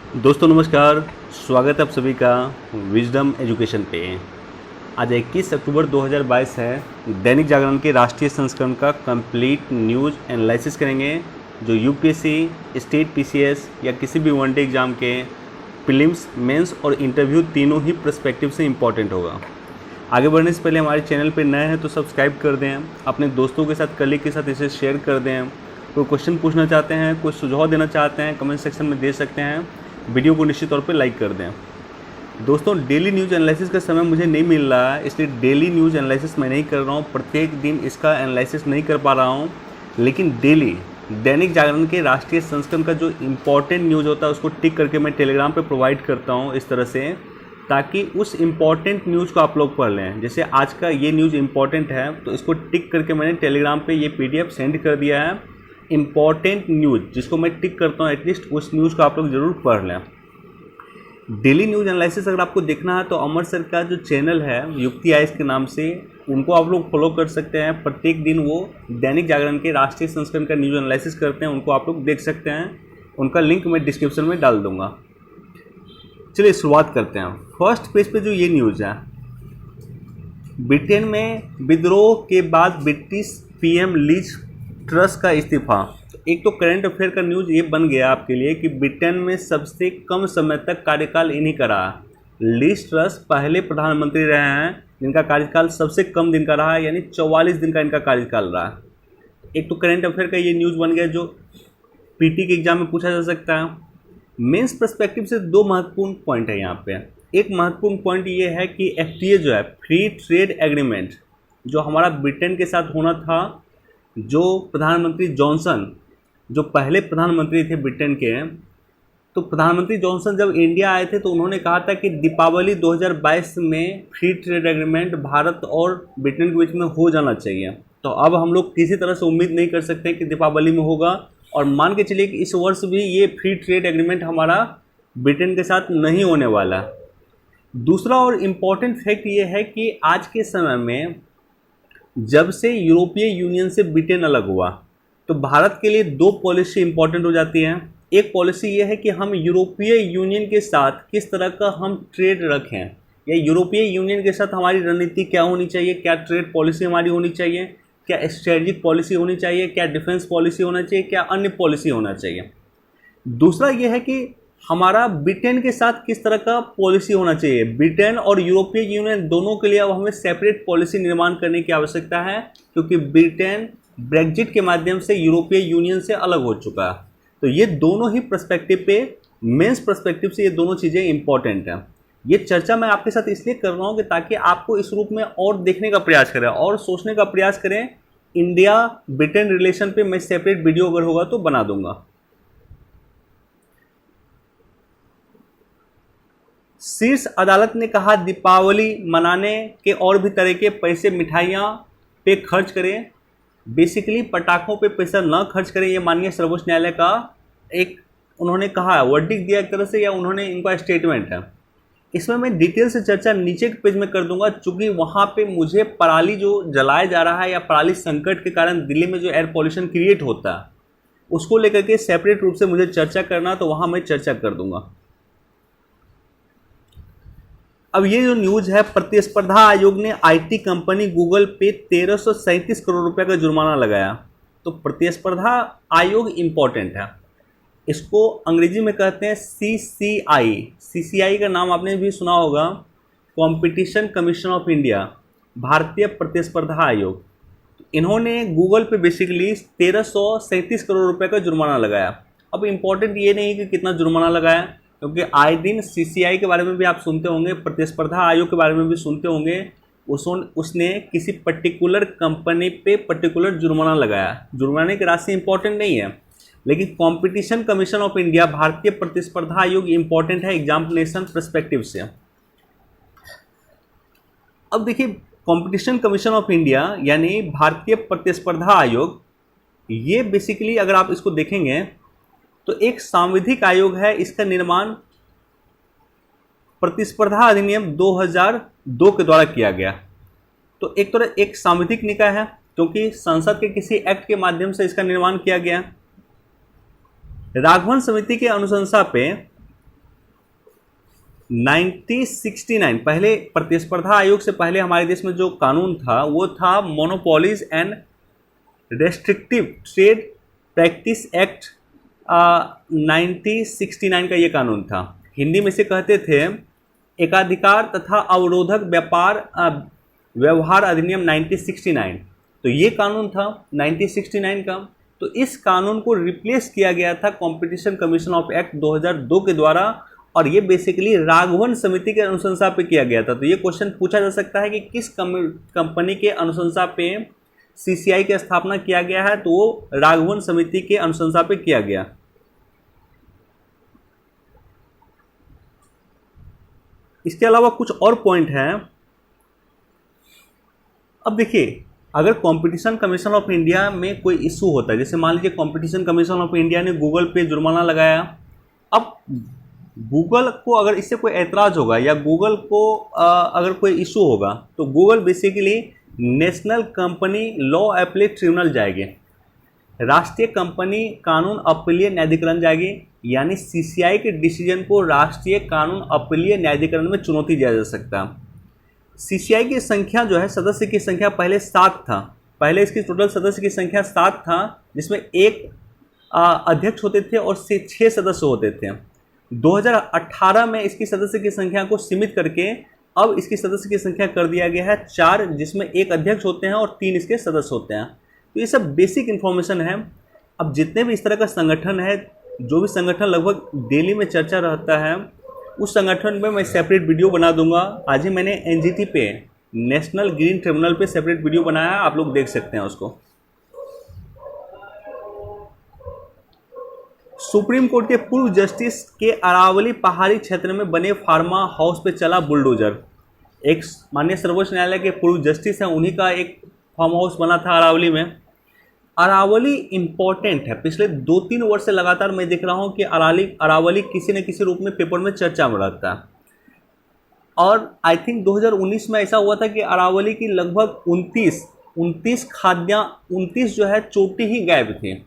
दोस्तों नमस्कार। स्वागत है आप सभी का विजडम एजुकेशन पे। आज 21 अक्टूबर 2022 है। दैनिक जागरण के राष्ट्रीय संस्करण का कंप्लीट न्यूज़ एनालिसिस करेंगे जो यूपीएससी, स्टेट पीसीएस या किसी भी वनडे एग्ज़ाम के प्रीलिम्स, मेंस और इंटरव्यू तीनों ही पर्सपेक्टिव से इम्पॉर्टेंट होगा। आगे बढ़ने से पहले हमारे चैनल पे नए हैं तो सब्सक्राइब कर दें, अपने दोस्तों के साथ, कलीग के साथ इसे शेयर कर दें। कोई क्वेश्चन पूछना चाहते हैं, कोई सुझाव देना चाहते हैं, कमेंट सेक्शन में दे सकते हैं। वीडियो को निश्चित तौर पे लाइक कर दें। दोस्तों डेली न्यूज़ एनालिसिस का समय मुझे नहीं मिल रहा है, इसलिए डेली न्यूज़ एनालिसिस मैं नहीं कर रहा हूँ, प्रत्येक दिन इसका एनालिसिस नहीं कर पा रहा हूँ। लेकिन डेली दैनिक जागरण के राष्ट्रीय संस्करण का जो इम्पॉर्टेंट न्यूज़ होता है उसको टिक करके मैं टेलीग्राम पे प्रोवाइड करता हूँ इस तरह से, ताकि उस इम्पॉर्टेंट न्यूज़ को आप लोग पढ़ लें। जैसे आज का ये न्यूज़ इम्पॉर्टेंट है तो इसको टिक करके मैंने टेलीग्राम पे ये PDF सेंड कर दिया है। इम्पॉर्टेंट न्यूज़ जिसको मैं टिक करता हूँ, एटलीस्ट उस न्यूज़ को आप लोग ज़रूर पढ़ लें। डेली न्यूज़ एनालिसिस अगर आपको देखना है तो अमर सर का जो चैनल है युक्ति आइस के नाम से, उनको आप लोग फॉलो कर सकते हैं। प्रत्येक दिन वो दैनिक जागरण के राष्ट्रीय संस्करण का न्यूज़ एनालिसिस करते हैं, उनको आप लोग देख सकते हैं। उनका लिंक मैं डिस्क्रिप्शन में डाल दूँगा। चलिए शुरुआत करते हैं। फर्स्ट पेज पे जो ये न्यूज़ है, ब्रिटेन में विद्रोह के बाद ब्रिटिश PM लीज ट्रस का इस्तीफा। एक तो करंट अफेयर का न्यूज़ ये बन गया आपके लिए कि ब्रिटेन में सबसे कम समय तक कार्यकाल इन्हीं का रहा। लीज ट्रस पहले प्रधानमंत्री रहे हैं जिनका कार्यकाल सबसे कम दिन का रहा है, यानी 44 दिन का इनका कार्यकाल रहा। एक तो करंट अफेयर का ये न्यूज़ बन गया जो PT के एग्जाम में पूछा जा सकता है। मेंस पर्सपेक्टिव से दो महत्वपूर्ण पॉइंट है यहाँ पे। एक महत्वपूर्ण पॉइंट ये है कि FTA जो है, फ्री ट्रेड एग्रीमेंट, जो हमारा ब्रिटेन के साथ होना था, जो प्रधानमंत्री जॉनसन, जो पहले प्रधानमंत्री थे ब्रिटेन के, तो प्रधानमंत्री जॉनसन जब इंडिया आए थे तो उन्होंने कहा था कि दीपावली 2022 में फ्री ट्रेड एग्रीमेंट भारत और ब्रिटेन के बीच में हो जाना चाहिए। तो अब हम लोग किसी तरह से उम्मीद नहीं कर सकते कि दीपावली में होगा, और मान के चलिए कि इस वर्ष भी ये फ्री ट्रेड एग्रीमेंट हमारा ब्रिटेन के साथ नहीं होने वाला। दूसरा और इम्पॉर्टेंट फैक्ट ये है कि आज के समय में जब से यूरोपीय यूनियन से ब्रिटेन अलग हुआ तो भारत के लिए दो पॉलिसी इंपॉर्टेंट हो जाती हैं। एक पॉलिसी ये है कि हम यूरोपीय यूनियन के साथ किस तरह का हम ट्रेड रखें, या यूरोपीय यूनियन के साथ हमारी रणनीति क्या होनी चाहिए, क्या ट्रेड पॉलिसी हमारी होनी चाहिए, क्या स्ट्रेटजिक पॉलिसी होनी चाहिए, क्या डिफेंस पॉलिसी होना चाहिए, क्या अन्य पॉलिसी होना चाहिए। दूसरा ये है कि हमारा ब्रिटेन के साथ किस तरह का पॉलिसी होना चाहिए। ब्रिटेन और यूरोपीय यूनियन दोनों के लिए अब हमें सेपरेट पॉलिसी निर्माण करने की आवश्यकता है, क्योंकि ब्रिटेन ब्रेग्जिट के माध्यम से यूरोपीय यूनियन से अलग हो चुका है। तो ये दोनों ही पर्सपेक्टिव पे, मेंस पर्सपेक्टिव से ये दोनों चीज़ें इंपॉर्टेंट हैं। ये चर्चा मैं आपके साथ इसलिए कर रहा हूँ कि ताकि आपको इस रूप में और देखने का प्रयास करें और सोचने का प्रयास करें। इंडिया ब्रिटेन रिलेशन पे मैं सेपरेट वीडियो अगर होगा तो बना दूंगा। शीर्ष अदालत ने कहा दीपावली मनाने के और भी तरह के पैसे मिठाइयाँ पे खर्च करें, बेसिकली पटाखों पे पैसा न खर्च करें। ये माननीय सर्वोच्च न्यायालय का एक उन्होंने कहा वर्डिक्ट दिया एक तरह से, या उन्होंने इनका स्टेटमेंट है। इसमें मैं डिटेल से चर्चा नीचे के पेज में कर दूंगा, चूंकि वहाँ पे मुझे पराली जो जलाया जा रहा है या पराली संकट के कारण दिल्ली में जो एयर पॉल्यूशन क्रिएट होता है उसको लेकर के सेपरेट रूप से मुझे चर्चा करना, तो वहाँ मैं चर्चा कर दूंगा। अब ये जो न्यूज़ है, प्रतिस्पर्धा आयोग ने IT कंपनी गूगल पे 1337 करोड़ रुपए का जुर्माना लगाया। तो प्रतिस्पर्धा आयोग इम्पॉर्टेंट है, इसको अंग्रेजी में कहते हैं CCI का नाम आपने भी सुना होगा, कंपटीशन कमीशन ऑफ इंडिया, भारतीय प्रतिस्पर्धा आयोग। इन्होंने गूगल पे बेसिकली 1337 करोड़ रुपए का जुर्माना लगाया। अब इम्पॉर्टेंट ये नहीं कि कितना जुर्माना लगाया, क्योंकि आए दिन CCI के बारे में भी आप सुनते होंगे, प्रतिस्पर्धा आयोग के बारे में भी सुनते होंगे। उसने किसी पर्टिकुलर कंपनी पे पर्टिकुलर जुर्माना लगाया। जुर्माने की राशि इंपॉर्टेंट नहीं है, लेकिन कंपटीशन कमीशन ऑफ इंडिया, भारतीय प्रतिस्पर्धा आयोग इंपॉर्टेंट है एग्जामिनेशन पर्सपेक्टिव से। अब देखिए, कंपटीशन कमीशन ऑफ इंडिया यानी भारतीय प्रतिस्पर्धा आयोग, ये बेसिकली अगर आप इसको देखेंगे तो एक सांविधिक आयोग है। इसका निर्माण प्रतिस्पर्धा अधिनियम 2002 के द्वारा किया गया। तो एक तरह एक सांविधिक निकाय है, क्योंकि संसद के किसी एक्ट के माध्यम से इसका निर्माण किया गया। राघवन समिति के अनुशंसा पे 1969 पहले प्रतिस्पर्धा आयोग से पहले हमारे देश में जो कानून था वो था monopolies and restrictive trade practice act 1969 का ये कानून था। हिंदी में से कहते थे एकाधिकार तथा अवरोधक व्यवहार अधिनियम 1969। तो ये कानून था 1969 का। तो इस कानून को रिप्लेस किया गया था कंपटीशन कमीशन ऑफ एक्ट 2002 के द्वारा, और ये बेसिकली राघवन समिति के अनुशंसा पे किया गया था। तो ये क्वेश्चन पूछा जा सकता है कि किस कंपनी के अनुशंसा पे सीसीआई की स्थापना किया गया है, तो वो राघवन समिति के अनुशंसा पे किया गया। इसके अलावा कुछ और पॉइंट हैं। अब देखिए, अगर कंपटीशन कमीशन ऑफ इंडिया में कोई इशू होता है, जैसे मान लीजिए कंपटीशन कमीशन ऑफ इंडिया ने गूगल पे जुर्माना लगाया, अब गूगल को अगर इससे कोई ऐतराज़ होगा या गूगल को अगर कोई इशू होगा, तो Google basically national company law appellate tribunal जाएगी, राष्ट्रीय कंपनी कानून अपीलीय न्यायाधिकरण जाएगी, यानी सीसीआई के डिसीजन को राष्ट्रीय कानून अपीलीय न्यायाधिकरण में चुनौती दिया जा सकता है। सीसीआई की संख्या जो है, सदस्य की संख्या पहले 7 था। पहले इसकी टोटल सदस्य की संख्या 7 था, जिसमें एक अध्यक्ष होते थे और 6 सदस्य होते थे। 2018 में इसकी सदस्य की संख्या को सीमित करके अब इसकी सदस्य की संख्या कर दिया गया है 4, जिसमें एक अध्यक्ष होते हैं और 3 इसके सदस्य होते हैं। तो ये सब बेसिक इन्फॉर्मेशन है। अब जितने भी इस तरह का संगठन है, जो भी संगठन लगभग डेली में चर्चा रहता है, उस संगठन में मैं सेपरेट वीडियो बना दूंगा। आज ही मैंने एनजीटी पे, नेशनल ग्रीन ट्रिब्यूनल पे सेपरेट वीडियो बनाया है, आप लोग देख सकते हैं उसको। सुप्रीम कोर्ट के पूर्व जस्टिस के अरावली पहाड़ी क्षेत्र में बने फार्मा हाउस पे चला बुलडोजर। एक माननीय सर्वोच्च न्यायालय के पूर्व जस्टिस हैं, उन्हीं का एक फार्म हाउस बना था अरावली में। अरावली इम्पॉर्टेंट है। पिछले 2-3 वर्ष से लगातार मैं देख रहा हूँ कि अरावली किसी न किसी रूप में पेपर में चर्चा में रहता है। और आई थिंक 2019 में ऐसा हुआ था कि अरावली की लगभग 29 जो है चोटी ही गायब थी।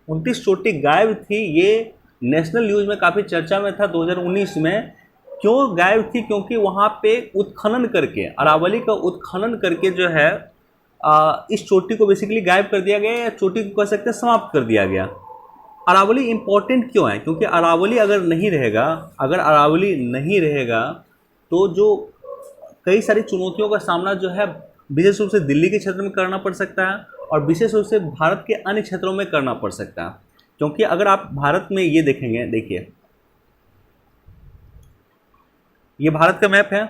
29 चोटी गायब थी। ये नेशनल न्यूज़ में काफ़ी चर्चा में था 2019 में। क्यों गायब थी? क्योंकि वहाँ पे उत्खनन करके, अरावली का उत्खनन करके जो है इस चोटी को बेसिकली गायब कर दिया गया, या चोटी को कह सकते हैं समाप्त कर दिया गया। अरावली इम्पोर्टेंट क्यों है? क्योंकि अरावली अगर अरावली नहीं रहेगा तो जो कई सारी चुनौतियों का सामना जो है विशेष रूप से दिल्ली के क्षेत्र में करना पड़ सकता है, और विशेष रूप से भारत के अन्य क्षेत्रों में करना पड़ सकता है। क्योंकि अगर आप भारत में ये देखेंगे, देखिए ये भारत का मैप है।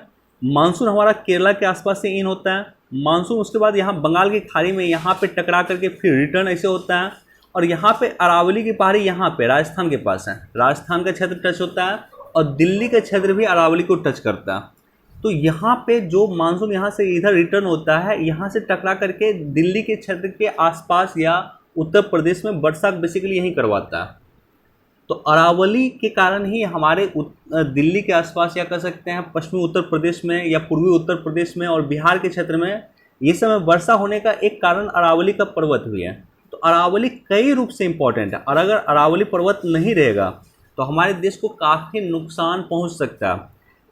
मानसून हमारा केरला के आसपास से इन होता है, मानसून उसके बाद यहाँ बंगाल की खाड़ी में यहाँ पे टकरा करके फिर रिटर्न ऐसे होता है, और यहाँ पे अरावली की पहाड़ी यहाँ पे राजस्थान के पास है, राजस्थान का क्षेत्र टच होता है, और दिल्ली का क्षेत्र भी अरावली को टच करता है। तो यहाँ पे जो मानसून यहाँ से इधर रिटर्न होता है, यहाँ से टकरा करके दिल्ली के क्षेत्र के आसपास या उत्तर प्रदेश में वर्षा बेसिकली यहीं करवाता है। तो अरावली के कारण ही हमारे दिल्ली के आसपास, या कह सकते हैं पश्चिमी उत्तर प्रदेश में या पूर्वी उत्तर प्रदेश में और बिहार के क्षेत्र में ये समय वर्षा होने का एक कारण अरावली का पर्वत भी है। तो अरावली कई रूप से इम्पॉर्टेंट है, और अगर अरावली पर्वत नहीं रहेगा तो हमारे देश को काफ़ी नुकसान पहुंच सकता है।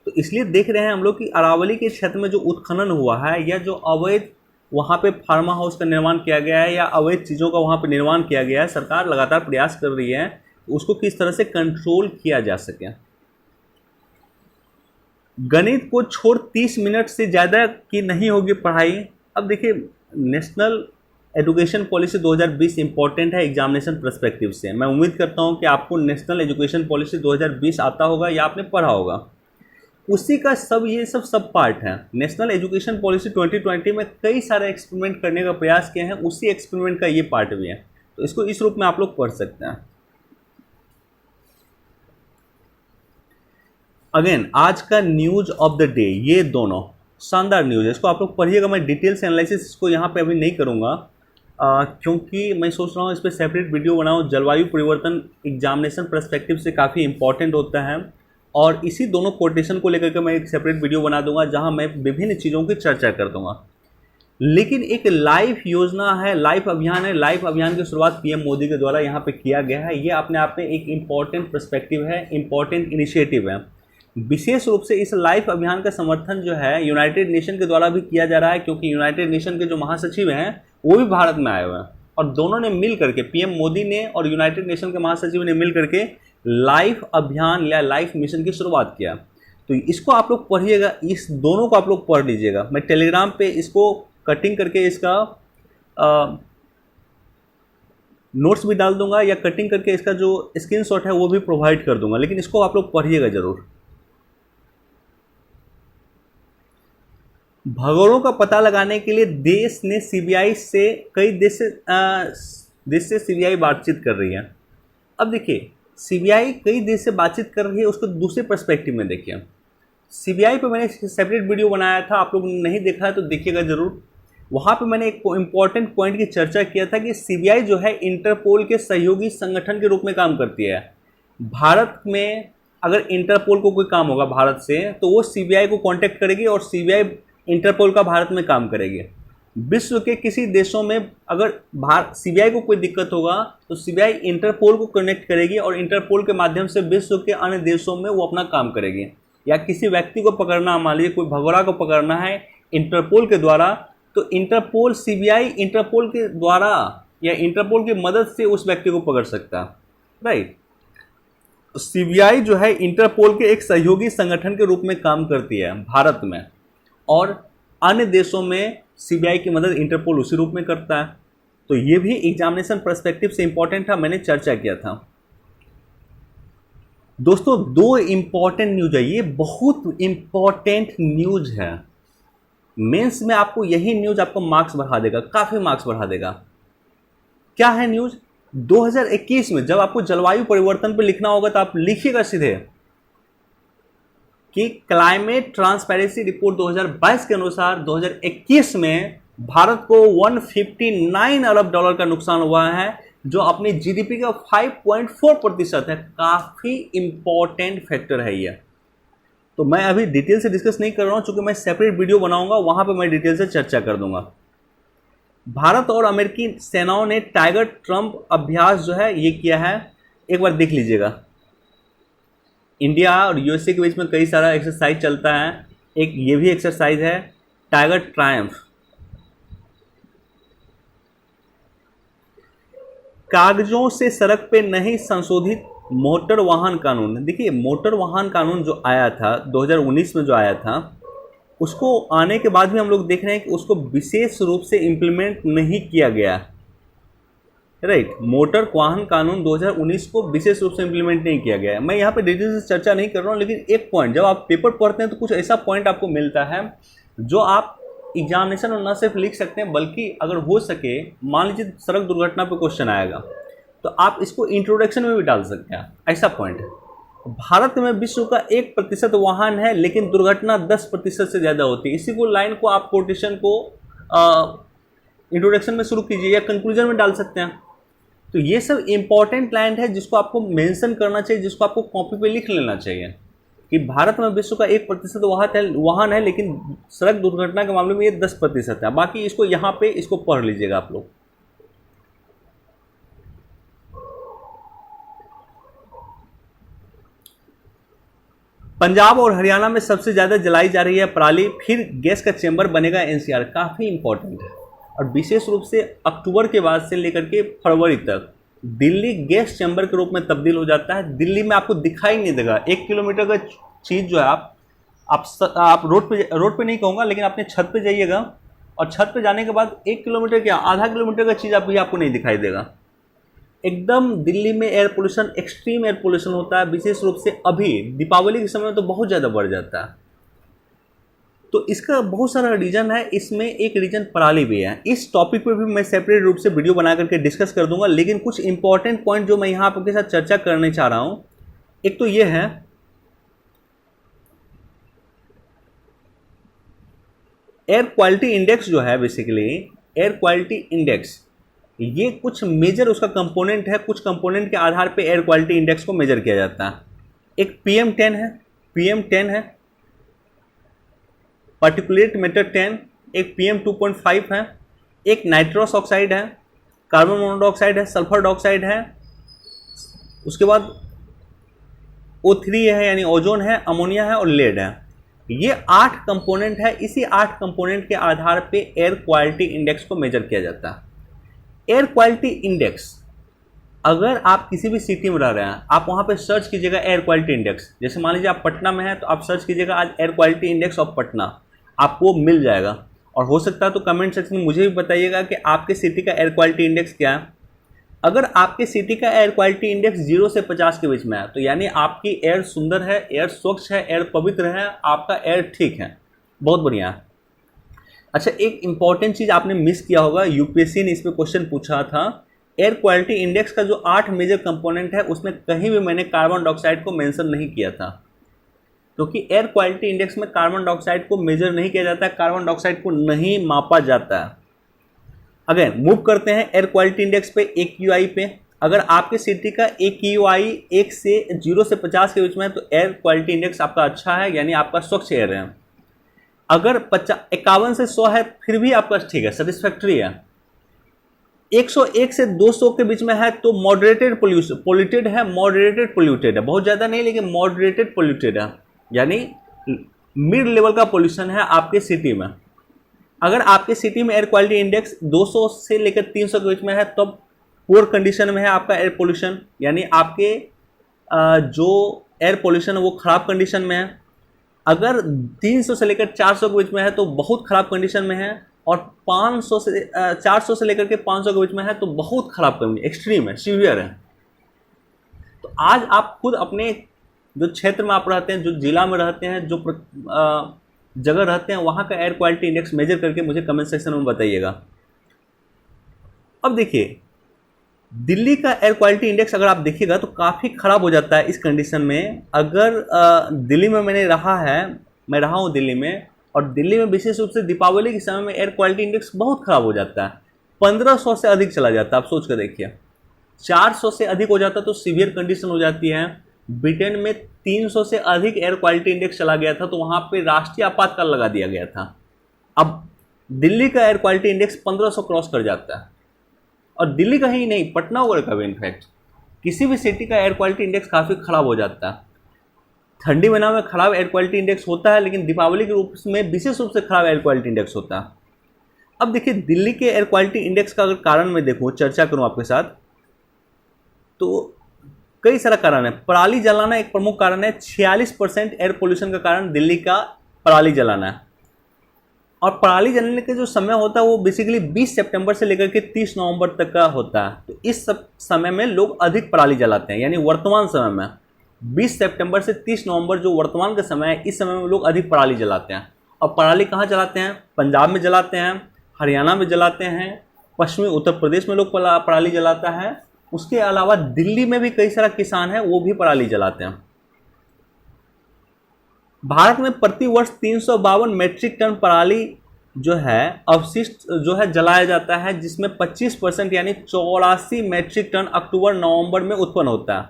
तो इसलिए देख रहे हैं हम लोग कि अरावली के क्षेत्र में जो उत्खनन हुआ है, या जो अवैध वहाँ पे फार्मा हाउस का निर्माण किया गया है, या अवैध चीज़ों का वहाँ पे निर्माण किया गया है, सरकार लगातार प्रयास कर रही है उसको किस तरह से कंट्रोल किया जा सके। गणित को छोड़ 30 मिनट से ज़्यादा की नहीं होगी पढ़ाई। अब देखिए, नेशनल एजुकेशन पॉलिसी 2020 इंपॉर्टेंट है एग्जामिनेशन पर्सपेक्टिव से। मैं उम्मीद करता हूं कि आपको नेशनल एजुकेशन पॉलिसी 2020 आता होगा या आपने पढ़ा होगा। उसी का ये सब पार्ट है। नेशनल एजुकेशन पॉलिसी 2020 में कई सारे एक्सपेरिमेंट करने का प्रयास किए हैं, उसी एक्सपेरिमेंट का ये पार्ट भी है। तो इसको इस रूप में आप लोग पढ़ सकते हैं। अगेन, आज का न्यूज ऑफ द डे, ये दोनों शानदार न्यूज है, इसको आप लोग पढ़िएगा। मैं डिटेल से एनालिसिस इसको यहाँ पे अभी नहीं करूँगा, क्योंकि मैं सोच रहा हूँ इस पर सेपरेट वीडियो बनाऊँ। जलवायु परिवर्तन एग्जामिनेशन पर्सपेक्टिव से काफ़ी इंपॉर्टेंट होता है, और इसी दोनों कोटेशन को लेकर के मैं एक सेपरेट वीडियो बना दूंगा जहाँ मैं विभिन्न चीज़ों की चर्चा कर दूंगा। लेकिन एक लाइफ योजना है, लाइफ अभियान है। लाइफ अभियान की शुरुआत पीएम मोदी के द्वारा यहाँ पे किया गया है। ये अपने आप में एक इम्पॉर्टेंट पर्सपेक्टिव है, इम्पॉर्टेंट इनिशिएटिव है। विशेष रूप से इस लाइफ अभियान का समर्थन जो है यूनाइटेड नेशन के द्वारा भी किया जा रहा है, क्योंकि यूनाइटेड नेशन के जो महासचिव हैं वो भी भारत में आए हुए हैं और दोनों ने मिल करके, पीएम मोदी ने और यूनाइटेड नेशन के महासचिव ने मिल करके लाइफ अभियान या लाइफ मिशन की शुरुआत किया। तो इसको आप लोग पढ़िएगा, इस दोनों को आप लोग पढ़ लीजिएगा। मैं टेलीग्राम पे इसको कटिंग करके इसका नोट्स भी डाल दूंगा या कटिंग करके इसका जो स्क्रीनशॉट है वो भी प्रोवाइड कर दूंगा, लेकिन इसको आप लोग पढ़िएगा जरूर। भगोड़ों का पता लगाने के लिए देश ने सीबीआई से कई देश से सीबीआई बातचीत कर रही है। अब देखिए, सीबीआई कई देश से बातचीत कर रही है, उसको दूसरे पर्सपेक्टिव में देखिए। सीबीआई पे मैंने सेपरेट वीडियो बनाया था, आप लोग नहीं देखा है तो देखिएगा जरूर। वहाँ पे मैंने एक इम्पॉर्टेंट पॉइंट की चर्चा किया था कि सीबीआई जो है इंटरपोल के सहयोगी संगठन के रूप में काम करती है। भारत में अगर इंटरपोल को कोई काम होगा भारत से, तो वो सीबीआई को कांटेक्ट करेगी और सीबीआई इंटरपोल का भारत में काम करेगी। विश्व के किसी देशों में अगर सीबीआई को कोई दिक्कत होगा तो सीबीआई इंटरपोल को कनेक्ट करेगी और इंटरपोल के माध्यम से विश्व के अन्य देशों में वो अपना काम करेगी। या किसी व्यक्ति को पकड़ना, मान लीजिए कोई भगोड़ा को पकड़ना है इंटरपोल के द्वारा, तो इंटरपोल सीबीआई इंटरपोल के द्वारा या इंटरपोल की मदद से उस व्यक्ति को पकड़ सकता है, राइट। सीबीआई जो है इंटरपोल के एक सहयोगी संगठन के रूप में काम करती है भारत में, और अन्य देशों में सीबीआई की मदद इंटरपोल उसी रूप में करता है। तो ये भी एग्जामिनेशन पर्सपेक्टिव से इंपॉर्टेंट था, मैंने चर्चा किया था। दोस्तों, दो इंपॉर्टेंट न्यूज है, ये बहुत इंपॉर्टेंट न्यूज है। मेंस में आपको यही न्यूज आपको मार्क्स बढ़ा देगा, काफी मार्क्स बढ़ा देगा। क्या है न्यूज? 2021 में जब आपको जलवायु परिवर्तन पर लिखना होगा तो आप लिखिएगा सीधे कि क्लाइमेट ट्रांसपेरेंसी रिपोर्ट 2022 के अनुसार 2021 में भारत को 159 अरब डॉलर का नुकसान हुआ है, जो अपनी जीडीपी का 5.4% है। काफी इंपॉर्टेंट फैक्टर है ये। तो मैं अभी डिटेल से डिस्कस नहीं कर रहा हूं, चूंकि मैं सेपरेट वीडियो बनाऊंगा, वहां पे मैं डिटेल से चर्चा कर दूंगा। भारत और अमेरिकी सेनाओं ने टाइगर ट्रंप अभ्यास जो है ये किया है, एक बार देख लीजिएगा। इंडिया और यूएसए के बीच में कई सारा एक्सरसाइज चलता है, एक ये भी एक्सरसाइज है टाइगर ट्रायम्फ। कागजों से सड़क पे नहीं संशोधित मोटर वाहन कानून। देखिए, मोटर वाहन कानून जो आया था 2019 में, जो आया था, उसको आने के बाद भी हम लोग देख रहे हैं कि उसको विशेष रूप से इम्प्लीमेंट नहीं किया गया, राइट। मोटर वाहन कानून 2019 को विशेष रूप से इम्प्लीमेंट नहीं किया गया है। मैं यहाँ पे डिटेल से चर्चा नहीं कर रहा हूँ, लेकिन एक पॉइंट, जब आप पेपर पढ़ते हैं तो कुछ ऐसा पॉइंट आपको मिलता है जो आप एग्जामिनेशन में न सिर्फ लिख सकते हैं, बल्कि अगर हो सके, मान लीजिए सड़क दुर्घटना पे क्वेश्चन आएगा तो आप इसको इंट्रोडक्शन में भी डाल सकते हैं। ऐसा पॉइंट है, भारत में विश्व का 1% वाहन है, लेकिन दुर्घटना 10% से ज़्यादा होती है। इसी को लाइन को आप कोटेशन को इंट्रोडक्शन में शुरू कीजिए या कंक्लूजन में डाल सकते हैं। तो ये सब इंपॉर्टेंट लाइन है जिसको आपको मेंशन करना चाहिए, जिसको आपको कॉपी पे लिख लेना चाहिए कि भारत में विश्व का 1% वाहन है, लेकिन सड़क दुर्घटना के मामले में ये 10% है। बाकी इसको यहाँ पे इसको पढ़ लीजिएगा आप लोग। पंजाब और हरियाणा में सबसे ज्यादा जलाई जा रही है पराली, फिर गैस का चेंबर बनेगा एनसीआर। काफी इंपॉर्टेंट है, और विशेष रूप से अक्टूबर के बाद से लेकर के फरवरी तक दिल्ली गैस चैम्बर के रूप में तब्दील हो जाता है। दिल्ली में आपको दिखाई नहीं देगा 1 किलोमीटर का चीज़ जो है, आप रोड पे नहीं कहूँगा, लेकिन अपने छत पे जाइएगा और छत पे जाने के बाद 1 किलोमीटर क्या आधा किलोमीटर का चीज़ आपको नहीं दिखाई देगा। एकदम दिल्ली में air pollution, extreme air pollution होता है। विशेष रूप से अभी दीपावली के समय में तो बहुत ज़्यादा बढ़ जाता है। तो इसका बहुत सारा रीज़न है, इसमें एक रीज़न पराली भी है। इस टॉपिक पे भी मैं सेपरेट रूप से वीडियो बना करके डिस्कस कर दूंगा, लेकिन कुछ इंपॉर्टेंट पॉइंट जो मैं यहाँ आपके साथ चर्चा करने चाह रहा हूँ, एक तो ये है एयर क्वालिटी इंडेक्स जो है, बेसिकली एयर क्वालिटी इंडेक्स, ये कुछ मेजर उसका कंपोनेंट है। कुछ कंपोनेंट के आधार पे एयर क्वालिटी इंडेक्स को मेजर किया जाता है। एक PM10 है, पार्टिकुलेट मैटर 10, एक PM2.5 है, एक नाइट्रस ऑक्साइड है, कार्बन मोनोऑक्साइड है, सल्फर डाइऑक्साइड है, उसके बाद O3 है यानी ओजोन है, अमोनिया है और लेड है। ये 8 कंपोनेंट है। इसी 8 कंपोनेंट के आधार पे एयर क्वालिटी इंडेक्स को मेजर किया जाता है। एयर क्वालिटी इंडेक्स, अगर आप किसी भी सिटी में रह रहे हैं, आप वहां पे सर्च कीजिएगा एयर क्वालिटी इंडेक्स। जैसे मान लीजिए आप पटना में हैं तो आप सर्च कीजिएगा आज air quality index of Patna, आपको मिल जाएगा। और हो सकता है तो कमेंट सेक्शन में मुझे भी बताइएगा कि आपके सिटी का एयर क्वालिटी इंडेक्स क्या है। अगर आपके सिटी का एयर क्वालिटी इंडेक्स 0 से 50 के बीच में है तो यानी आपकी एयर सुंदर है, एयर स्वच्छ है, एयर पवित्र है, आपका एयर ठीक है, बहुत बढ़िया है। अच्छा, एक इंपॉर्टेंट चीज़ आपने मिस किया होगा, यूपीएससी ने इस पर क्वेश्चन पूछा था। एयर क्वालिटी इंडेक्स का जो 8 मेजर कंपोनेंट है उसमें कहीं भी मैंने कार्बन डाइऑक्साइड को मेंशन नहीं किया था, क्योंकि एयर क्वालिटी इंडेक्स में कार्बन डाइऑक्साइड को मेजर नहीं किया जाता है, कार्बन डाइऑक्साइड को नहीं मापा जाता है। अगेन मूव करते हैं एयर क्वालिटी इंडेक्स पे AQI पे। अगर आपके सिटी का AQI 1 से 0 से 50 के बीच में है तो एयर क्वालिटी इंडेक्स आपका अच्छा है, यानी आपका स्वच्छ एयर है। अगर 51 से 100 है फिर भी आपका ठीक है, सेटिस्फैक्ट्री है। 101 से 200 के बीच में है तो मॉडरेटेड पोल्यूटेड है, मॉडरेटेड पोल्यूटेड है, बहुत ज़्यादा नहीं लेकिन मॉडरेटेड पोल्यूटेड है, यानी मिड लेवल का पोल्यूशन है आपके सिटी में। अगर आपके सिटी में एयर क्वालिटी इंडेक्स 200 से लेकर 300 के बीच में है तो पुअर कंडीशन में है आपका एयर पोल्यूशन, यानी आपके जो एयर पोल्यूशन है वो ख़राब कंडीशन में है। अगर 300 से लेकर 400 के बीच में है तो बहुत ख़राब कंडीशन में है, और 400 से लेकर के 500 के बीच में है तो बहुत ख़राब कंडीशन, एक्सट्रीम है, सीवियर है। तो आज आप खुद अपने जो क्षेत्र में आप रहते हैं, जो जिला में रहते हैं, जो जगह रहते हैं, वहाँ का एयर क्वालिटी इंडेक्स मेजर करके मुझे कमेंट सेक्शन में बताइएगा। अब देखिए, दिल्ली का एयर क्वालिटी इंडेक्स अगर आप देखिएगा तो काफ़ी ख़राब हो जाता है इस कंडीशन में। अगर दिल्ली में मैं रहा हूँ दिल्ली में, और दिल्ली में विशेष रूप से दीपावली के समय में एयर क्वालिटी इंडेक्स बहुत ख़राब हो जाता है, 1500 से अधिक चला जाता है। आप सोच कर देखिए, 400 से अधिक हो जाता तो सीवियर कंडीशन हो जाती है। ब्रिटेन में 300 से अधिक एयर क्वालिटी इंडेक्स चला गया था तो वहाँ पे राष्ट्रीय आपातकाल लगा दिया गया था। अब दिल्ली का एयर क्वालिटी इंडेक्स 1500 क्रॉस कर जाता है, और दिल्ली का ही नहीं, पटना वगैरह का भी, इनफैक्ट किसी भी सिटी का एयर क्वालिटी इंडेक्स काफ़ी ख़राब हो जाता है। ठंडी महीना में खराब एयर क्वालिटी इंडेक्स होता है, लेकिन दीपावली के रूप में विशेष रूप से खराब एयर क्वालिटी इंडेक्स होता है। अब देखिए, दिल्ली के एयर क्वालिटी इंडेक्स का अगर कारण मैं देखूँ, चर्चा करूँ आपके साथ, तो कई सारा कारण है। पराली जलाना एक प्रमुख कारण है। 46% एयर पोल्यूशन का कारण दिल्ली का पराली जलाना है। और पराली जलाने का जो समय होता है वो बेसिकली 20 सितंबर से लेकर के 30 नवंबर तक का होता है। तो इस सब समय में लोग अधिक पराली जलाते हैं, यानी वर्तमान समय में 20 सितंबर से 30 नवंबर जो वर्तमान का समय है, इस समय में लोग अधिक पराली जलाते हैं। और पराली कहाँ जलाते हैं? पंजाब में जलाते हैं, हरियाणा में जलाते हैं, पश्चिमी उत्तर प्रदेश में लोग पराली जलाता है। उसके अलावा दिल्ली में भी कई सारा किसान है, वो भी पराली जलाते हैं। भारत में प्रति वर्ष 352 मीट्रिक टन पराली जो है अवशिष्ट जो है जलाया जाता है, जिसमें 25% यानी 84 मीट्रिक टन अक्टूबर नवंबर में उत्पन्न होता है।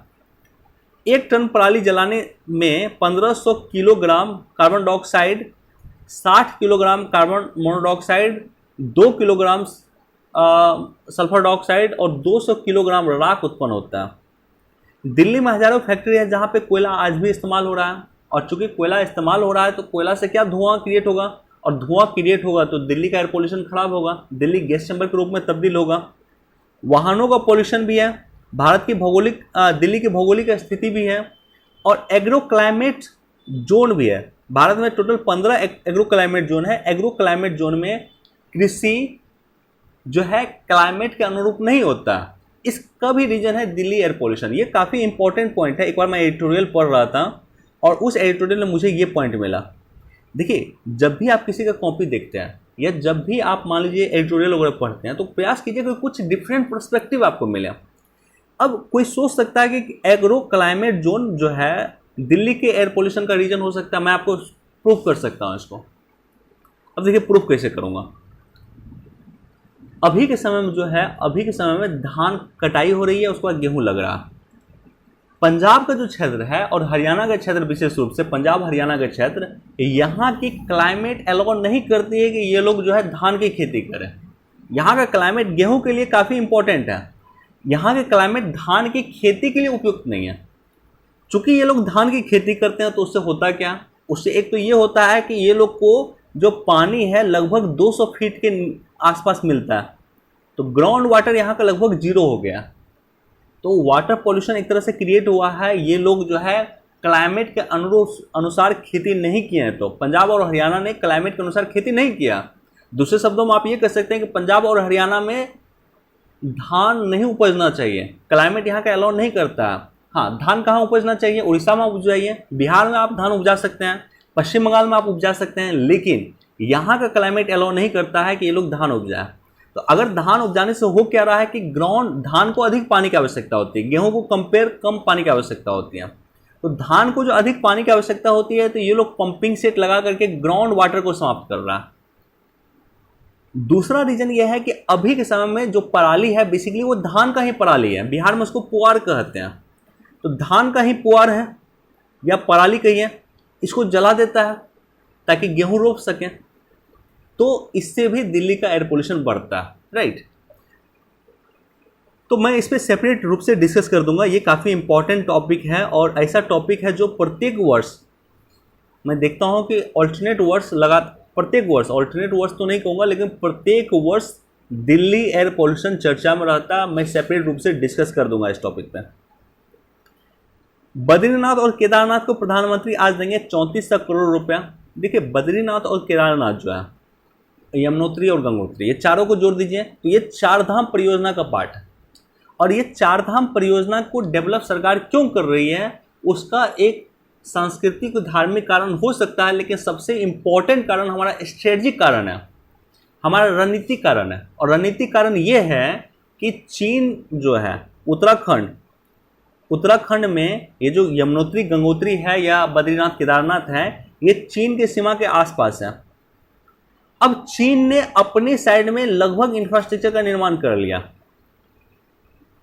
1 टन पराली जलाने में 1500 kilogram carbon dioxide, 60 kilogram carbon monoxide, 2 kilogram sulphur dioxide और 200 किलोग्राम राख उत्पन्न होता है। दिल्ली में हजारों फैक्ट्री है जहाँ पे कोयला आज भी इस्तेमाल हो रहा है, और चूंकि कोयला इस्तेमाल हो रहा है तो कोयला से क्या धुआं क्रिएट होगा, और धुआं क्रिएट होगा तो दिल्ली का एयर पोल्यूशन खराब होगा, दिल्ली गैस चैम्बर के रूप में तब्दील होगा। वाहनों का पोल्यूशन भी है, भारत की दिल्ली की भौगोलिक स्थिति भी है, और एग्रो क्लाइमेट जोन भी है। भारत में टोटल 15 एग्रो क्लाइमेट जोन है। एग्रो क्लाइमेट जोन में कृषि जो है क्लाइमेट के अनुरूप नहीं होता, इसका भी रीजन है दिल्ली एयर पोल्यूशन। ये काफ़ी इंपॉर्टेंट पॉइंट है। एक बार मैं एडिटोरियल पढ़ रहा था और उस एडिटोरियल में मुझे ये पॉइंट मिला। देखिए, जब भी आप किसी का कॉपी देखते हैं या जब भी आप मान लीजिए एडिटोरियल वगैरह पढ़ते हैं तो प्रयास कीजिए कि कुछ डिफरेंट पर्सपेक्टिव आपको मिले। अब कोई सोच सकता है कि एग्रो क्लाइमेट जोन जो है दिल्ली के एयर पोल्यूशन का रीजन हो सकता है। मैं आपको प्रूफ कर सकता हूँ इसको। अब देखिए, प्रूफ कैसे करूँगा। अभी के समय में धान कटाई हो रही है, उसके बाद गेहूं लग रहा है। पंजाब का जो क्षेत्र है और हरियाणा का क्षेत्र, विशेष रूप से पंजाब हरियाणा का क्षेत्र, यहाँ की क्लाइमेट अलाउ नहीं करती है कि ये लोग जो है धान की खेती करें। यहाँ का क्लाइमेट गेहूं के लिए काफ़ी इंपॉर्टेंट है, यहाँ के क्लाइमेट धान की खेती के लिए उपयुक्त नहीं है। चूंकि ये लोग धान की खेती करते हैं तो उससे होता क्या, उससे एक तो ये होता है कि ये लोग को जो पानी है लगभग 200 फीट के आसपास मिलता है, तो ग्राउंड वाटर यहाँ का लगभग जीरो हो गया। तो वाटर पॉल्यूशन एक तरह से क्रिएट हुआ है। ये लोग जो है क्लाइमेट के अनुसार खेती नहीं किए हैं। तो पंजाब और हरियाणा ने क्लाइमेट के अनुसार खेती नहीं किया। दूसरे शब्दों में आप ये कह सकते हैं कि पंजाब और हरियाणा में धान नहीं उपजना चाहिए, क्लाइमेट यहाँ का अलाउ नहीं करता। हाँ, धान कहाँ उपजना चाहिए? उड़ीसा में आप उपजाइए, बिहार में आप धान उपजा सकते हैं, पश्चिम बंगाल में आप उपजा सकते हैं, लेकिन यहाँ का क्लाइमेट अलाउ नहीं करता है कि ये लोग धान उपजाए। तो अगर धान उपजाने से हो क्या रहा है कि ग्राउंड, धान को अधिक पानी की आवश्यकता होती है, गेहूं को कंपेयर कम पानी की आवश्यकता होती है। तो धान को जो अधिक पानी की आवश्यकता होती है तो ये लोग पंपिंग सेट लगा करके ग्राउंड वाटर को समाप्त कर रहा है। दूसरा रीजन यह है कि अभी के समय में जो पराली है बेसिकली वो धान का ही पराली है, बिहार में उसको पुआर कहते हैं। तो धान का ही पुआर है या पराली कही है, इसको जला देता है ताकि गेहूं रोप सकें। तो इससे भी दिल्ली का एयर पोल्यूशन बढ़ता है, राइट। तो मैं इस पर सेपरेट रूप से डिस्कस कर दूंगा। ये काफ़ी इंपॉर्टेंट टॉपिक है और ऐसा टॉपिक है जो प्रत्येक वर्ष मैं देखता हूं कि प्रत्येक वर्ष ऑल्टरनेट वर्ष तो नहीं कहूँगा, लेकिन प्रत्येक वर्ष दिल्ली एयर पोल्यूशन चर्चा में रहता। मैं सेपरेट रूप से डिस्कस कर दूंगा इस टॉपिक पे। बद्रीनाथ और केदारनाथ को प्रधानमंत्री आज देंगे 3400 करोड़ रुपया। देखिए, बद्रीनाथ और केदारनाथ जो है, यमुनोत्री और गंगोत्री, ये चारों को जोड़ दीजिए तो ये चार धाम परियोजना का पार्ट है। और ये चार धाम परियोजना को डेवलप सरकार क्यों कर रही है, उसका एक सांस्कृतिक धार्मिक कारण हो सकता है, लेकिन सबसे इंपॉर्टेंट कारण हमारा स्ट्रेटेजिक कारण है, हमारा रणनीतिक कारण है। और रणनीतिक कारण ये है कि चीन जो है उत्तराखंड में ये जो यमुनोत्री गंगोत्री है या बद्रीनाथ केदारनाथ है, ये चीन के सीमा के आसपास है। अब चीन ने अपनी साइड में लगभग इंफ्रास्ट्रक्चर का निर्माण कर लिया।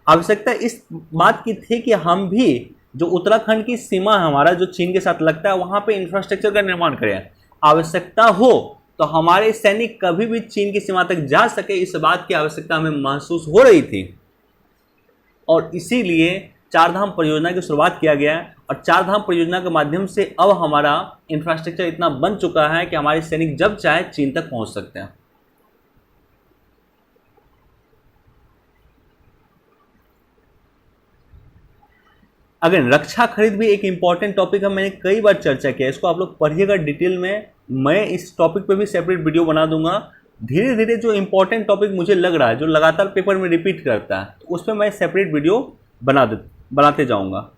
आवश्यकता इस बात की थी कि हम भी जो उत्तराखंड की सीमा है हमारा, जो चीन के साथ लगता है, वहां पे इंफ्रास्ट्रक्चर का निर्माण करें। आवश्यकता हो तो हमारे सैनिक कभी भी चीन की सीमा तक जा सके, इस बात की आवश्यकता हमें महसूस हो रही थी। और इसीलिए चारधाम परियोजना की शुरुआत किया गया है। और चारधाम परियोजना के माध्यम से अब हमारा इंफ्रास्ट्रक्चर इतना बन चुका है कि हमारे सैनिक जब चाहे चीन तक पहुंच सकते हैं। अगर रक्षा खरीद भी एक इंपॉर्टेंट टॉपिक है, मैंने कई बार चर्चा किया, इसको आप लोग पढ़िएगा डिटेल में। मैं इस टॉपिक पे भी सेपरेट वीडियो बना दूंगा। धीरे धीरे जो इंपॉर्टेंट टॉपिक मुझे लग रहा है, जो लगातार पेपर में रिपीट करता है, तो उस पर मैं सेपरेट वीडियो बनाते जाऊंगा।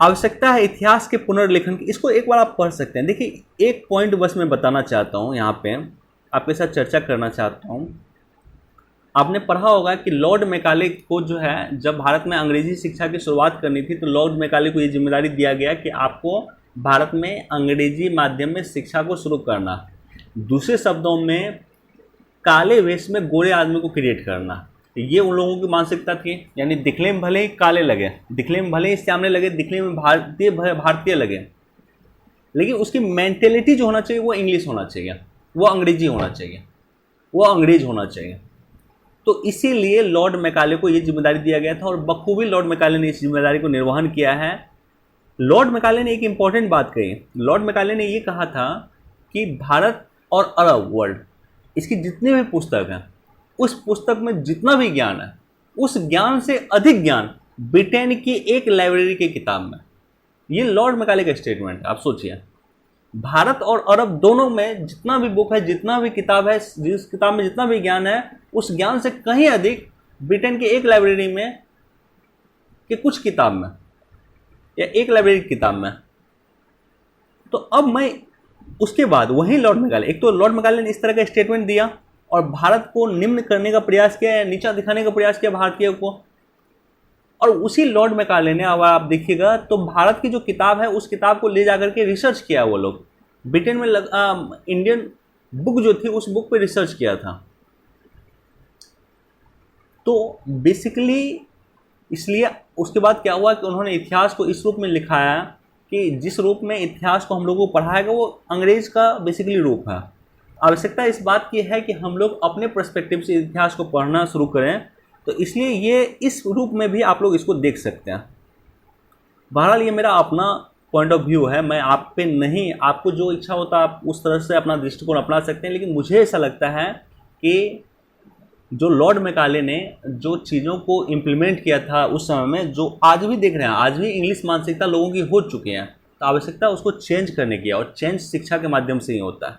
आवश्यकता है इतिहास के पुनर्लेखन की, इसको एक बार आप पढ़ सकते हैं। देखिए, एक पॉइंट बस मैं बताना चाहता हूं, यहाँ पे आपके साथ चर्चा करना चाहता हूं। आपने पढ़ा होगा कि लॉर्ड मैकाले को जो है, जब भारत में अंग्रेजी शिक्षा की शुरुआत करनी थी, तो लॉर्ड मैकाले को ये जिम्मेदारी दिया गया कि आपको भारत में अंग्रेजी माध्यम में शिक्षा को शुरू करना। दूसरे शब्दों में, काले वेश में गोरे आदमी को क्रिएट करना। ये उन लोगों की मानसिकता थी, यानी दिखने में भले ही काले लगे, दिखने में भले ही श्यामले लगे, दिखने में भारतीय लगे, लेकिन उसकी मेंटेलिटी जो होना चाहिए वो इंग्लिश होना चाहिए, वो अंग्रेजी होना चाहिए, वो अंग्रेज होना चाहिए। तो इसीलिए लॉर्ड मैकाले को ये जिम्मेदारी दिया गया था और बखूबी लॉर्ड मैकाले ने इस जिम्मेदारी को निर्वहन किया है। लॉर्ड मैकाले ने एक इंपॉर्टेंट बात कही। लॉर्ड मैकाले ने ये कहा था कि भारत और अरब वर्ल्ड, इसकी जितनी भी पुस्तक हैं, उस पुस्तक में जितना भी ज्ञान है, उस ज्ञान से अधिक ज्ञान ब्रिटेन की एक लाइब्रेरी की किताब में। ये लॉर्ड मैकाले का स्टेटमेंट, आप सोचिए। भारत और अरब दोनों में जितना भी बुक है, जितना भी किताब है, जिस किताब में जितना भी ज्ञान है, उस ज्ञान से कहीं अधिक ब्रिटेन के एक लाइब्रेरी में कि कुछ किताब में या एक लाइब्रेरी की किताब में। तो अब मैं उसके बाद वही लॉर्ड मैकाले, एक तो लॉर्ड मैकाले ने इस तरह का स्टेटमेंट दिया और भारत को निम्न करने का प्रयास किया या नीचा दिखाने का प्रयास किया भारतीय को। और उसी लॉर्ड मैकाले ने, अब आप देखिएगा तो भारत की जो किताब है उस किताब को ले जाकर के रिसर्च किया। वो लोग ब्रिटेन में इंडियन बुक जो थी उस बुक पे रिसर्च किया था। तो बेसिकली इसलिए उसके बाद क्या हुआ कि उन्होंने इतिहास को इस रूप में लिखाया कि जिस रूप में इतिहास को हम लोगों को पढ़ाएगा वो अंग्रेज का बेसिकली रूप है। आवश्यकता इस बात की है कि हम लोग अपने पर्सपेक्टिव से इतिहास को पढ़ना शुरू करें, तो इसलिए ये इस रूप में भी आप लोग इसको देख सकते हैं। बहरहाल ये मेरा अपना पॉइंट ऑफ व्यू है, मैं आप पे नहीं, आपको जो इच्छा होता है आप उस तरह से अपना दृष्टिकोण अपना सकते हैं, लेकिन मुझे ऐसा लगता है कि जो लॉर्ड मैकाले ने जो चीज़ों को इम्प्लीमेंट किया था उस समय में, जो आज भी देख रहे हैं, आज भी इंग्लिश मानसिकता लोगों की हो चुकी है, तो आवश्यकता उसको चेंज करने की है, और चेंज शिक्षा के माध्यम से ही होता है।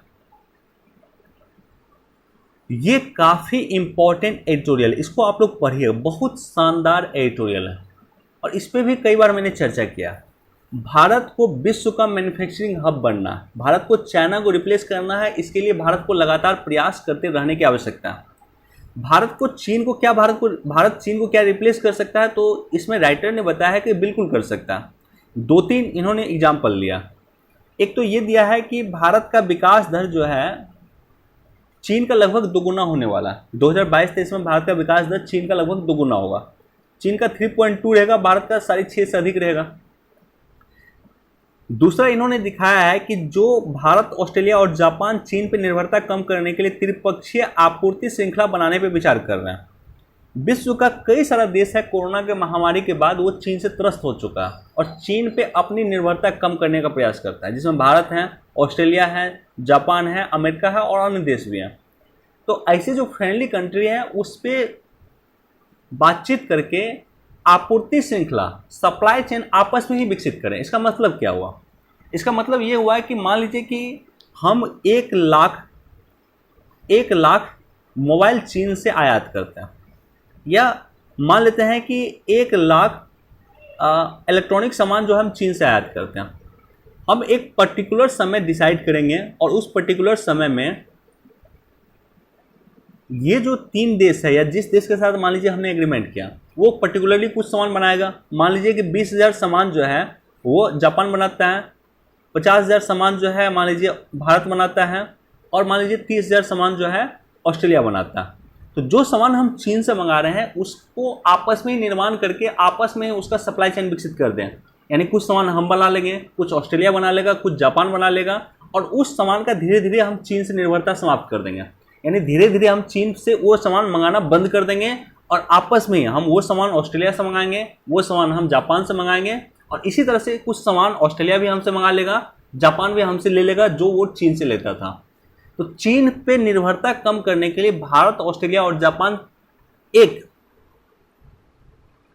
ये काफ़ी इंपॉर्टेंट एडिटोरियल, इसको आप लोग पढ़िए, बहुत शानदार एडिटोरियल है, और इस पर भी कई बार मैंने चर्चा किया। भारत को विश्व का मैन्युफैक्चरिंग हब बनना है, भारत को चाइना को रिप्लेस करना है, इसके लिए भारत को लगातार प्रयास करते रहने की आवश्यकता है। भारत चीन को क्या रिप्लेस कर सकता है, तो इसमें राइटर ने बताया है कि बिल्कुल कर सकता है। 2-3 इन्होंने एग्जाम्पल लिया। एक तो ये दिया है कि भारत का विकास दर जो है चीन का लगभग दोगुना होने वाला है। 2022-23 में भारत का विकास दर चीन का लगभग दोगुना होगा। चीन का 3.2 रहेगा, भारत का 6.5 से अधिक रहेगा। दूसरा इन्होंने दिखाया है कि जो भारत, ऑस्ट्रेलिया और जापान चीन पर निर्भरता कम करने के लिए त्रिपक्षीय आपूर्ति श्रृंखला बनाने पर विचार कर रहे हैं। विश्व का कई सारा देश है, कोरोना के महामारी के बाद वो चीन से त्रस्त हो चुका है और चीन पे अपनी निर्भरता कम करने का प्रयास करता है, जिसमें भारत है, ऑस्ट्रेलिया है, जापान है, अमेरिका है और अन्य देश भी हैं। तो ऐसे जो फ्रेंडली कंट्री हैं उस पर बातचीत करके आपूर्ति श्रृंखला, सप्लाई चेन आपस में ही विकसित करें। इसका मतलब क्या हुआ? इसका मतलब ये हुआ है कि मान लीजिए कि हम 1 लाख मोबाइल चीन से आयात करते हैं, या मान लेते हैं कि 1 लाख इलेक्ट्रॉनिक सामान जो हम चीन से आयात करते हैं। हम एक पर्टिकुलर समय डिसाइड करेंगे और उस पर्टिकुलर समय में ये जो 3 देश है या जिस देश के साथ मान लीजिए हमने एग्रीमेंट किया, वो पर्टिकुलरली कुछ सामान बनाएगा। मान लीजिए कि 20,000 सामान जो है वो जापान बनाता है, 50,000 सामान जो है मान लीजिए भारत बनाता है, और मान लीजिए 30,000 सामान जो है ऑस्ट्रेलिया बनाता है। तो जो सामान हम चीन से मंगा रहे हैं उसको आपस में ही निर्माण करके आपस में उसका सप्लाई चेन विकसित कर दें। यानी कुछ सामान हम बना लेंगे, कुछ ऑस्ट्रेलिया बना लेगा, कुछ जापान बना लेगा, और उस सामान का धीरे धीरे हम चीन से निर्भरता समाप्त कर देंगे। यानी धीरे धीरे हम चीन से वो सामान मंगाना बंद कर देंगे और आपस में हम वो सामान ऑस्ट्रेलिया से मंगाएंगे, वो सामान हम जापान से मंगाएंगे, और इसी तरह से कुछ सामान ऑस्ट्रेलिया भी हमसे मंगा लेगा, जापान भी हमसे ले लेगा जो वो चीन से लेता था। तो चीन पे निर्भरता कम करने के लिए भारत, ऑस्ट्रेलिया और जापान एक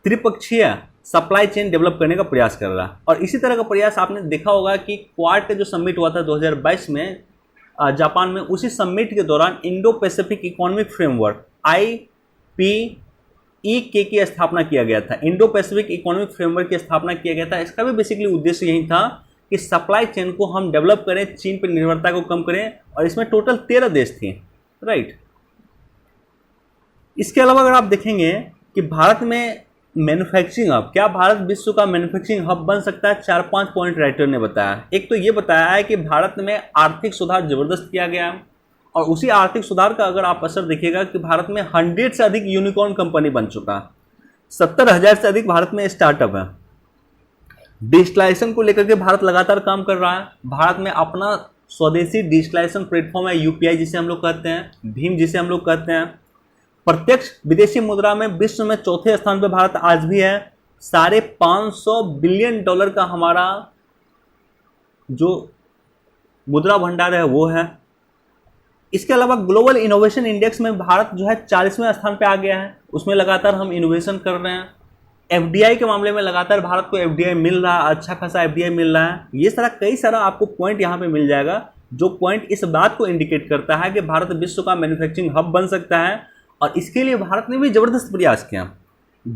त्रिपक्षीय सप्लाई चेन डेवलप करने का प्रयास कर रहा है। और इसी तरह का प्रयास आपने देखा होगा कि क्वाड का जो समिट हुआ था 2022 में जापान में, उसी समिट के दौरान Indo Pacific economic framework IPEK की स्थापना किया गया था। इंडो पैसिफिक इकोनॉमिक फ्रेमवर्क की स्थापना किया गया था। इसका भी बेसिकली उद्देश्य यही था कि सप्लाई चेन को हम डेवलप करें, चीन पर निर्भरता को कम करें, और इसमें टोटल 13 देश थे, राइट। इसके अलावा अगर आप देखेंगे कि भारत में मैन्युफैक्चरिंग हब, क्या भारत विश्व का मैन्युफैक्चरिंग हब बन सकता है? 4-5 पॉइंट राइटर ने बताया। एक तो ये बताया है कि भारत में आर्थिक सुधार जबरदस्त किया गया, और उसी आर्थिक सुधार का अगर आप असर देखिएगा कि भारत में 100 से अधिक यूनिकॉर्न कंपनी बन चुका है, 70,000 से अधिक भारत में स्टार्टअप है। डिजिटलाइजेशन को लेकर के भारत लगातार काम कर रहा है। भारत में अपना स्वदेशी डिजिटलाइजेशन प्लेटफॉर्म है, UPI जिसे हम लोग कहते हैं, भीम जिसे हम लोग कहते हैं। प्रत्यक्ष विदेशी मुद्रा में विश्व में 4थे स्थान पर भारत आज भी है। $550 बिलियन का हमारा जो मुद्रा भंडार है वो है। इसके अलावा ग्लोबल इनोवेशन इंडेक्स में भारत जो है 40वें स्थान पे आ गया है। उसमें लगातार हम इनोवेशन कर रहे हैं। FDI के मामले में लगातार भारत को FDI मिल रहा है, अच्छा खासा FDI मिल रहा है। ये सारा कई सारा आपको पॉइंट यहाँ पे मिल जाएगा, जो पॉइंट इस बात को इंडिकेट करता है कि भारत विश्व का मैन्युफैक्चरिंग हब बन सकता है, और इसके लिए भारत ने भी जबरदस्त प्रयास किया।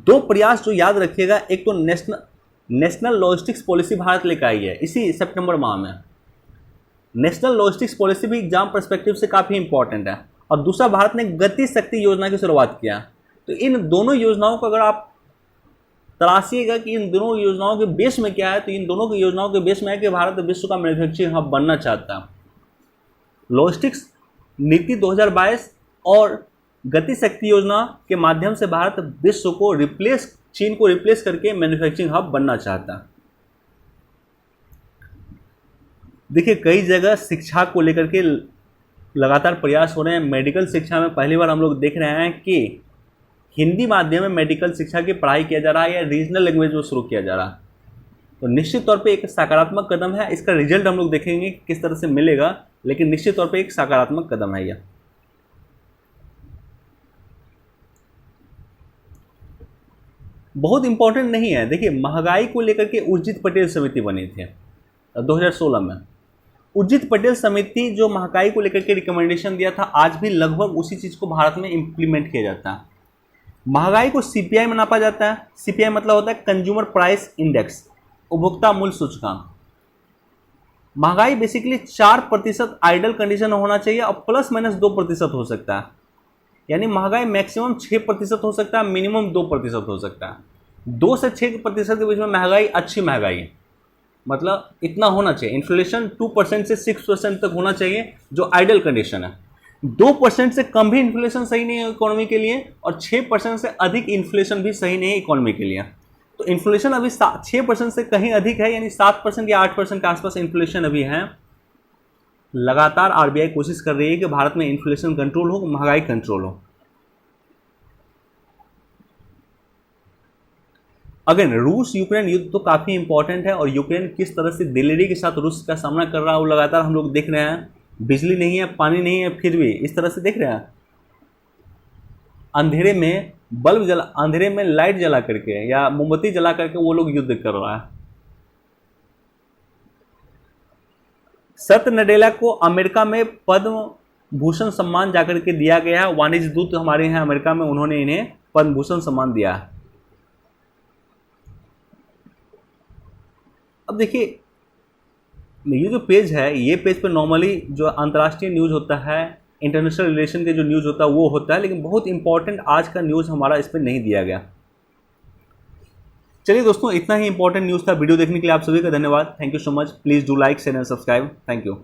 2 प्रयास जो याद रखिएगा, एक तो नेशनल लॉजिस्टिक्स पॉलिसी भारत लेकर आई है इसी सितंबर माह में। नेशनल लॉजिस्टिक्स पॉलिसी भी एग्जाम पर्सपेक्टिव से काफ़ी इंपॉर्टेंट है। और दूसरा, भारत ने गति शक्ति योजना की शुरुआत किया। तो इन दोनों योजनाओं को अगर आप तलाशिएगा कि इन दोनों योजनाओं के बेस में क्या है, तो इन दोनों की योजनाओं के बेस में है कि भारत विश्व का मैन्युफैक्चरिंग हब बनना चाहता है। लॉजिस्टिक्स नीति 2022 और गति शक्ति योजना के माध्यम से भारत विश्व को चीन को रिप्लेस करके मैन्युफैक्चरिंग हब बनना चाहता है। देखिए, कई जगह शिक्षा को लेकर के लगातार प्रयास हो रहे हैं। मेडिकल शिक्षा में पहली बार हम लोग देख रहे हैं कि हिंदी माध्यम में मेडिकल शिक्षा की पढ़ाई किया जा रहा है या रीजनल लैंग्वेज में शुरू किया जा रहा है। तो निश्चित तौर पे एक सकारात्मक कदम है। इसका रिजल्ट हम लोग देखेंगे कि किस तरह से मिलेगा, लेकिन निश्चित तौर पे एक सकारात्मक कदम है यह। बहुत इंपॉर्टेंट नहीं है। देखिए, महंगाई को लेकर के उर्जित पटेल समिति बनी थी 2016 में। उर्जित पटेल समिति जो महंगाई को लेकर के रिकमेंडेशन दिया था, आज भी लगभग उसी चीज़ को भारत में इम्प्लीमेंट किया जाता है। महंगाई को सीपीआई में नापा जाता है। सीपीआई मतलब होता है कंज्यूमर प्राइस इंडेक्स, उपभोक्ता मूल्य सूचकांक। महंगाई बेसिकली 4% आइडल कंडीशन होना चाहिए और ±2% हो सकता है। यानी महंगाई मैक्सिमम 6% हो सकता है, मिनिमम 2% हो सकता है। 2 से 6% के बीच में महंगाई अच्छी महंगाई है, मतलब इतना होना चाहिए। इन्फ्लेशन 2% से 6% तक होना चाहिए जो आइडल कंडीशन है। 2% से कम भी इन्फ्लेशन सही नहीं है इकोनॉमी के लिए, और 6% से अधिक इन्फ्लेशन भी सही नहीं है इकोनॉमी के लिए। तो इन्फ्लेशन अभी 6% से कहीं अधिक है, यानी 7% या 8% के आसपास इन्फ्लेशन अभी है। लगातार आरबीआई कोशिश कर रही है कि भारत में इन्फ्लेशन कंट्रोल हो, महंगाई कंट्रोल हो। अगेन, रूस यूक्रेन युद्ध तो काफ़ी इंपॉर्टेंट है, और यूक्रेन किस तरह से दिलेरी के साथ रूस का सामना कर रहा है वो लगातार हम लोग देख रहे हैं। बिजली नहीं है, पानी नहीं है, फिर भी इस तरह से देख रहे हैं। अंधेरे में अंधेरे में लाइट जला करके या मोमबत्ती जला करके वो लोग युद्ध कर रहा है। सत्य नडेला को अमेरिका में पद्म भूषण सम्मान जाकर के दिया गया है। वाणिज्य दूत हमारे यहाँ अमेरिका में, उन्होंने इन्हें पद्म भूषण सम्मान दिया है। अब देखिए, ये जो पेज है, ये पेज पे नॉर्मली जो अंतर्राष्ट्रीय न्यूज़ होता है, इंटरनेशनल रिलेशन के जो न्यूज़ होता है वो होता है, लेकिन बहुत इंपॉर्टेंट आज का न्यूज़ हमारा इस पर नहीं दिया गया। चलिए दोस्तों, इतना ही इंपॉर्टेंट न्यूज़ था। वीडियो देखने के लिए आप सभी का धन्यवाद। Thank you so much. Please do like, share and subscribe. Thank you.